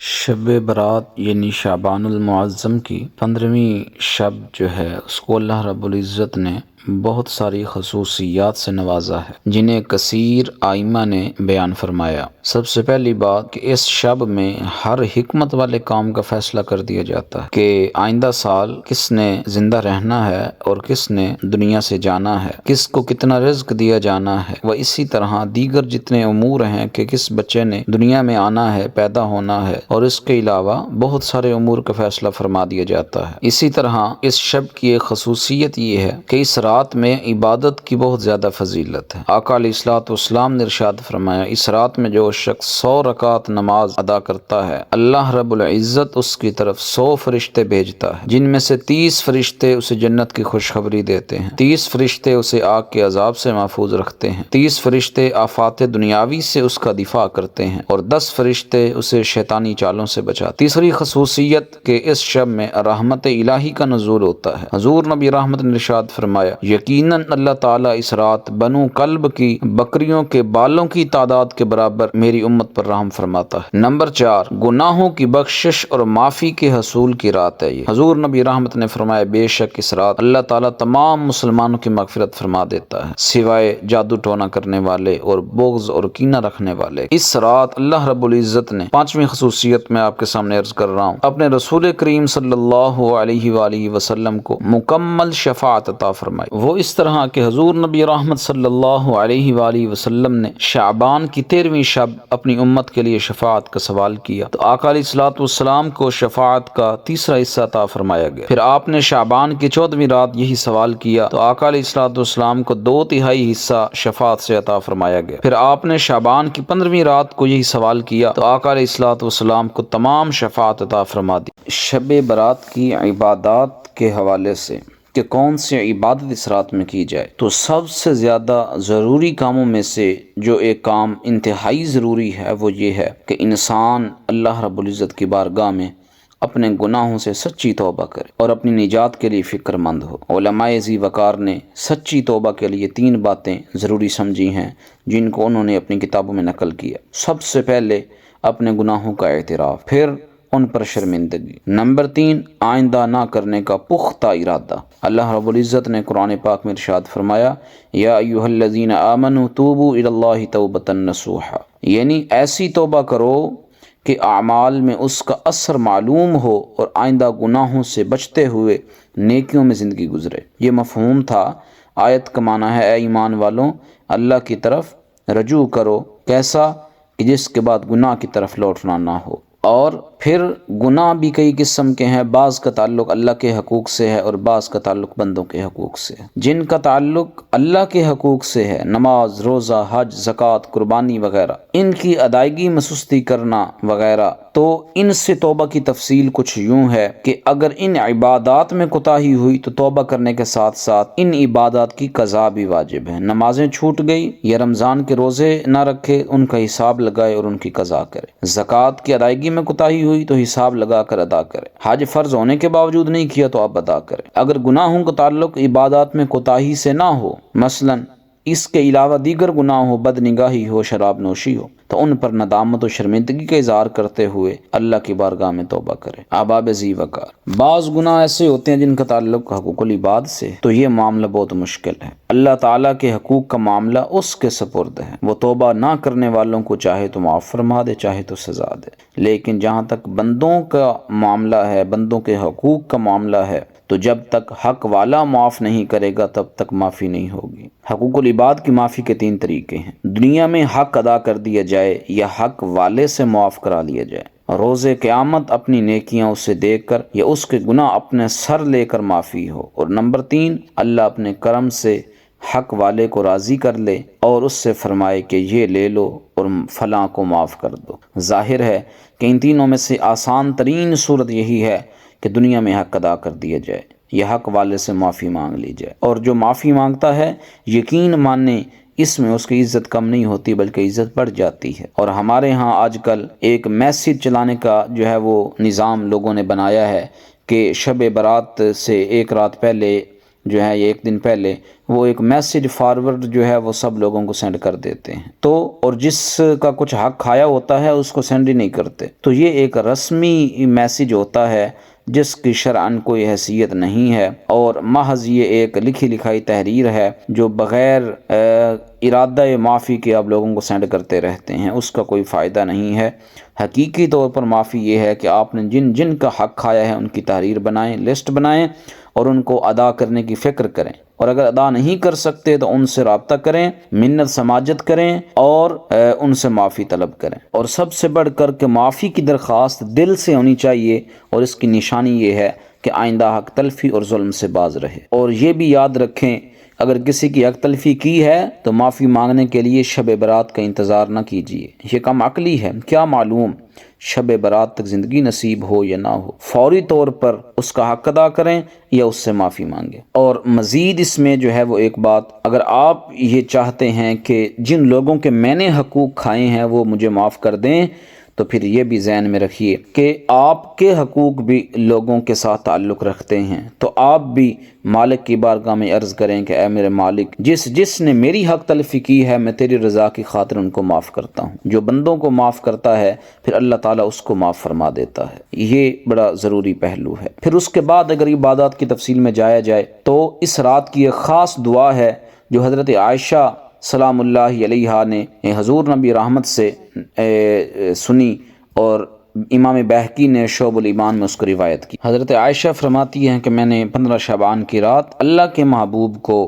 شب برات یعنی شعبان المعظم کی 15ویں شب جو ہے اس کو اللہ رب العزت نے بہت ساری خصوصیات سے نوازا ہے جنہیں کثیر ائمہ نے بیان فرمایا۔ سب سے پہلی بات کہ اس شب میں ہر حکمت والے کام کا فیصلہ کر دیا جاتا ہے کہ آئندہ سال کس نے زندہ رہنا ہے اور کس نے دنیا سے جانا ہے، کس کو کتنا رزق دیا جانا ہے، و اسی طرح دیگر جتنے امور ہیں کہ کس بچے نے دنیا میں آنا ہے، پیدا ہونا ہے، اور اس کے علاوہ بہت سارے امور کا فیصلہ فرما دیا جاتا ہے۔ اسی طرح اس شب کی ایک خصوصیت یہ ہے کہ اس رات میں عبادت کی بہت زیادہ فضیلت ہے۔ آقا علیہ الصلوۃ والسلام نے ارشاد فرمایا، اس رات میں جو شخص 100 رکعت نماز ادا کرتا ہے، اللہ رب العزت اس کی طرف 100 فرشتے بھیجتا ہے، جن میں سے 30 فرشتے اسے جنت کی خوشخبری دیتے ہیں، 30 فرشتے اسے آگ کے عذاب سے محفوظ رکھتے ہیں، 30 فرشتے آفات دنیاوی سے اس کا دفاع کرتے ہیں، اور 10 فرشتے اسے شیطانی چالوں سے بچاتے۔ تیسری خصوصیت کہ اس شب میں رحمت الہی کا نزول ہوتا ہے۔ حضور نبی رحمت نے ارشاد فرمایا، یقیناً اللہ تعالیٰ اس رات بنو کلب کی بکریوں کے بالوں کی تعداد کے برابر میری امت پر رحم فرماتا ہے۔ نمبر 4، گناہوں کی بخشش اور معافی کے حصول کی رات ہے یہ۔ حضور نبی رحمت نے فرمایا، بے شک اس رات اللہ تعالیٰ تمام مسلمانوں کی مغفرت فرما دیتا ہے سوائے جادو ٹونا کرنے والے اور بغض اور کینہ رکھنے والے۔ اس رات اللہ رب العزت نے 5ویں خصوصیت میں آپ کے سامنے عرض کر رہا ہوں، اپنے رسول کریم صلی اللہ علیہ وآلہ وسلم کو مکمل شفاعت عطا فرمائی۔ وہ اس طرح کہ حضور نبی رحمت صلی اللہ علیہ وآلہ وسلم نے شعبان کی 13ویں شب اپنی امت کے لیے شفاعت کا سوال کیا تو آقا علیہ الصلوۃ والسلام کو شفاعت کا تیسرا حصہ عطا فرمایا گیا۔ پھر آپ نے شعبان کی 14ویں رات یہی سوال کیا تو آقا علیہ الصلوۃ والسلام کو 2/3 حصہ شفاعت سے عطا فرمایا گیا۔ پھر آپ نے شعبان کی 15ویں رات کو یہی سوال کیا تو آقا علیہ الصلوۃ والسلام کو تمام شفاعت عطا فرما دی۔ شب برات کی عبادات کے حوالے سے کہ کون سی عبادت اس رات میں کی جائے، تو سب سے زیادہ ضروری کاموں میں سے جو ایک کام انتہائی ضروری ہے وہ یہ ہے کہ انسان اللہ رب العزت کی بارگاہ میں اپنے گناہوں سے سچی توبہ کرے اور اپنی نجات کے لیے فکر مند ہو۔ علماء ذی وقار نے سچی توبہ کے لیے 3 باتیں ضروری سمجھی ہیں جن کو انہوں نے اپنی کتابوں میں نقل کیا۔ سب سے پہلے اپنے گناہوں کا اعتراف، پھر ان پر شرمندگی، نمبر 3 آئندہ نہ کرنے کا پختہ ارادہ۔ اللہ رب العزت نے قرآن پاک میں ارشاد فرمایا، یا ایھا الذین آمنوا توبوا الی اللہ توبۃ نصوحا، یعنی ایسی توبہ کرو کہ اعمال میں اس کا اثر معلوم ہو اور آئندہ گناہوں سے بچتے ہوئے نیکیوں میں زندگی گزرے۔ یہ مفہوم تھا۔ آیت کا معنی ہے، اے ایمان والوں اللہ کی طرف رجوع کرو، کیسا کہ جس کے بعد گناہ کی طرف لوٹنا نہ ہو۔ اور پھر گناہ بھی کئی قسم کے ہیں، بعض کا تعلق اللہ کے حقوق سے ہے اور بعض کا تعلق بندوں کے حقوق سے ہے۔ جن کا تعلق اللہ کے حقوق سے ہے، نماز، روزہ، حج، زکوٰۃ، قربانی وغیرہ، ان کی ادائیگی میں سستی کرنا وغیرہ، تو ان سے توبہ کی تفصیل کچھ یوں ہے کہ اگر ان عبادات میں کوتاہی ہوئی تو توبہ کرنے کے ساتھ ساتھ ان عبادات کی قضا بھی واجب ہے۔ نمازیں چھوٹ گئی یا رمضان کے روزے نہ رکھے، ان کا حساب لگائے اور ان کی قضا کرے۔ زکوٰۃ کی ادائیگی میں کوتاہی ہوئی تو حساب لگا کر ادا کرے۔ حج فرض ہونے کے باوجود نہیں کیا تو آپ ادا کریں۔ اگر گناہوں کا تعلق عبادات میں کوتاہی سے نہ ہو، مثلا اس کے علاوہ دیگر گناہ ہو، بد نگاہی ہو، شراب نوشی ہو، تو ان پر ندامت و شرمندگی کا اظہار کرتے ہوئے اللہ کی بارگاہ میں توبہ کرے۔ احباب ذی وقار، بعض گناہ ایسے ہوتے ہیں جن کا تعلق حقوق العباد سے، تو یہ معاملہ بہت مشکل ہے۔ اللہ تعالیٰ کے حقوق کا معاملہ اس کے سپرد ہے، وہ توبہ نہ کرنے والوں کو چاہے تو معاف فرما دے، چاہے تو سزا دے۔ لیکن جہاں تک بندوں کا معاملہ ہے، بندوں کے حقوق کا معاملہ ہے، تو جب تک حق والا معاف نہیں کرے گا تب تک معافی نہیں ہوگی۔ حقوق العباد کی معافی کے 3 طریقے ہیں۔ دنیا میں حق ادا کر دیا جائے یا حق والے سے معاف کرا لیا جائے۔ روز قیامت اپنی نیکیاں اسے دیکھ کر یا اس کے گناہ اپنے سر لے کر معافی ہو۔ اور نمبر 3، اللہ اپنے کرم سے حق والے کو راضی کر لے اور اس سے فرمائے کہ یہ لے لو اور فلاں کو معاف کر دو۔ ظاہر ہے کہ ان تینوں میں سے آسان ترین صورت یہی ہے کہ دنیا میں حق ادا کر دیا جائے یا حق والے سے معافی مانگ لی جائے، اور جو معافی مانگتا ہے یقین ماننے اس میں اس کی عزت کم نہیں ہوتی بلکہ عزت بڑھ جاتی ہے۔ اور ہمارے ہاں آج کل ایک میسج چلانے کا جو ہے وہ نظام لوگوں نے بنایا ہے کہ شب برات سے 1 رات پہلے جو ہے یہ ایک دن پہلے وہ ایک میسج فارورڈ جو ہے وہ سب لوگوں کو سینڈ کر دیتے ہیں، تو اور جس کا کچھ حق کھایا ہوتا ہے اس کو سینڈ ہی نہیں کرتے۔ تو یہ ایک رسمی میسج ہوتا ہے جس کی شرعاً کوئی حیثیت نہیں ہے، اور محض یہ ایک لکھی لکھائی تحریر ہے جو بغیر ارادہ معافی کے آپ لوگوں کو سینڈ کرتے رہتے ہیں، اس کا کوئی فائدہ نہیں ہے۔ حقیقی طور پر معافی یہ ہے کہ آپ نے جن جن کا حق کھایا ہے ان کی تحریر بنائیں، لسٹ بنائیں، اور ان کو ادا کرنے کی فکر کریں، اور اگر ادا نہیں کر سکتے تو ان سے رابطہ کریں، منت سماجت کریں، اور ان سے معافی طلب کریں، اور سب سے بڑھ کر کہ معافی کی درخواست دل سے ہونی چاہیے، اور اس کی نشانی یہ ہے کہ آئندہ حق تلفی اور ظلم سے باز رہے۔ اور یہ بھی یاد رکھیں اگر کسی کی حق تلفی کی ہے تو معافی مانگنے کے لیے شب برات کا انتظار نہ کیجیے، یہ کم عقلی ہے، کیا معلوم شب برات تک زندگی نصیب ہو یا نہ ہو، فوری طور پر اس کا حق ادا کریں یا اس سے معافی مانگیں۔ اور مزید اس میں جو ہے وہ ایک بات، اگر آپ یہ چاہتے ہیں کہ جن لوگوں کے میں نے حقوق کھائے ہیں وہ مجھے معاف کر دیں، تو پھر یہ بھی ذہن میں رکھیے کہ آپ کے حقوق بھی لوگوں کے ساتھ تعلق رکھتے ہیں، تو آپ بھی مالک کی بارگاہ میں عرض کریں کہ اے میرے مالک، جس نے میری حق تلفی کی ہے میں تیری رضا کی خاطر ان کو معاف کرتا ہوں۔ جو بندوں کو معاف کرتا ہے پھر اللہ تعالیٰ اس کو معاف فرما دیتا ہے، یہ بڑا ضروری پہلو ہے۔ پھر اس کے بعد اگر عبادات کی تفصیل میں جایا جائے تو اس رات کی ایک خاص دعا ہے جو حضرت عائشہ سلام اللہ علیہا نے حضور نبی رحمت سے سنی، اور امام بہقی نے شعب الایمان میں اس کو روایت کی۔ حضرت عائشہ فرماتی ہیں کہ میں نے 15 شعبان کی رات اللہ کے محبوب کو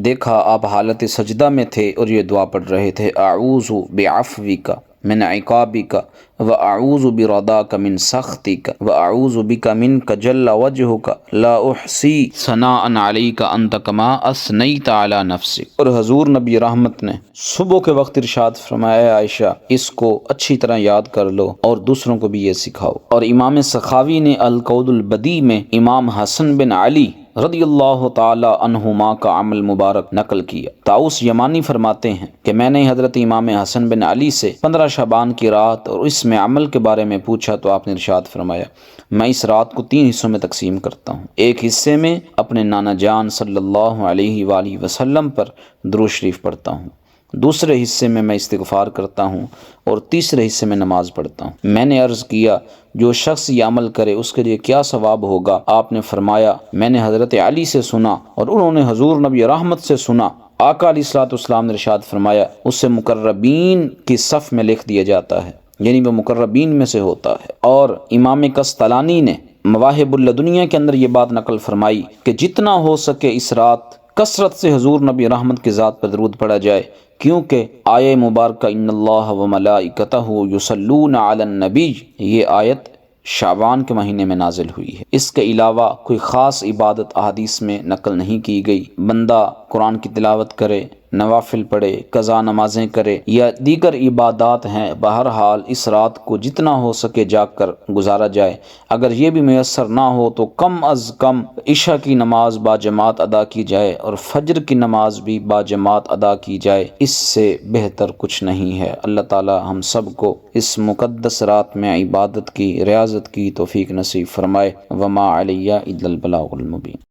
دیکھا، آپ حالت سجدہ میں تھے اور یہ دعا پڑھ رہے تھے، اعوذ بعفوک من عقابک واعوذ برضاک من سخطک واعوذ بک منک جل وجہک لا احصی ثناء علیک انت کما اثنیت علی نفسک۔ اور حضور نبی رحمت نے صبح کے وقت ارشاد فرمایا، عائشہ اس کو اچھی طرح یاد کر لو اور دوسروں کو بھی یہ سکھاؤ۔ اور امام سخاوی نے القول البدی میں امام حسن بن علی رضی اللہ تعالی عنہما کا عمل مبارک نقل کیا۔ طاؤس یمانی فرماتے ہیں کہ میں نے حضرت امام حسن بن علی سے 15 شعبان کی رات اور اس میں عمل کے بارے میں پوچھا تو آپ نے ارشاد فرمایا، میں اس رات کو 3 حصوں میں تقسیم کرتا ہوں، ایک حصے میں اپنے نانا جان صلی اللہ علیہ وآلہ وسلم پر درود شریف پڑھتا ہوں، دوسرے حصے میں استغفار کرتا ہوں، اور تیسرے حصے میں نماز پڑھتا ہوں۔ میں نے عرض کیا جو شخص یہ عمل کرے اس کے لیے کیا ثواب ہوگا؟ آپ نے فرمایا میں نے حضرت علی سے سنا اور انہوں نے حضور نبی رحمت سے سنا۔ آقا علیہ الصلوۃ والسلام نے ارشاد فرمایا اسے مقربین کی صف میں لکھ دیا جاتا ہے، یعنی وہ مقربین میں سے ہوتا ہے۔ اور امام قسطلانی نے مواہب اللدنیہ کے اندر یہ بات نقل فرمائی کہ جتنا ہو سکے اس رات کثرت سے حضور نبی رحمت کی ذات پر درود پڑھا جائے، کیونکہ آیہ مبارکہ ان اللہ و ملائکتہ یصلون علی النبی، یہ آیت شعبان کے مہینے میں نازل ہوئی ہے۔ اس کے علاوہ کوئی خاص عبادت احادیث میں نقل نہیں کی گئی۔ بندہ قرآن کی تلاوت کرے، نوافل پڑھے، قضا نمازیں کرے یا دیگر عبادات ہیں، بہرحال اس رات کو جتنا ہو سکے جاگ کر گزارا جائے۔ اگر یہ بھی میسر نہ ہو تو کم از کم عشاء کی نماز با جماعت ادا کی جائے اور فجر کی نماز بھی با جماعت ادا کی جائے، اس سے بہتر کچھ نہیں ہے۔ اللہ تعالی ہم سب کو اس مقدس رات میں عبادت کی، ریاضت کی توفیق نصیب فرمائے۔ وما علیہ الا البلاغ المبین۔